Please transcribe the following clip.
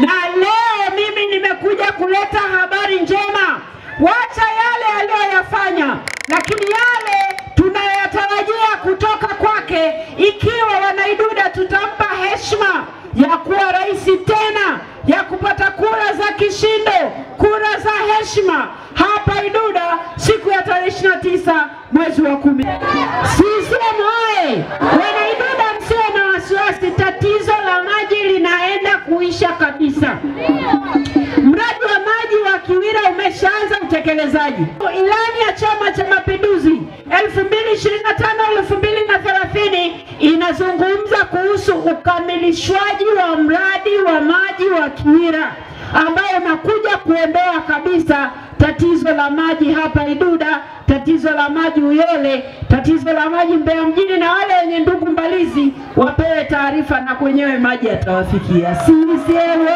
Na leo mimi nimekuja kuleta habari njema. Wacha yale aliyoyafanya, lakini yale tunayatarajia kutoka kwake, ikiwa Wanaiduda tutampa heshima ya kuwa rais tena, ya kupata kura za kishindo, kura za heshima hapa Iduda siku ya tarehe 29 mwezi wa 10. CCM oye! Wanaiduda msiwe na wasiwasi, tatizo la maji linaenda kuisha kabisa. Mradi wa maji wa Kiwira umeshaanza utekelezaji. Ilani ya Chama cha Mapinduzi 2025-2030 inazungumza kuhusu ukamilishwaji wa mradi wa maji wa Kiwira, ambao unakuja kuondoa kabisa tatizo la maji hapa Iduda, tatizo la maji Uyole, tatizo la maji Mbeya mjini, na wale wenye ndugu Mbalizi wapewe taarifa na kwenyewe maji yatawafikia. CCM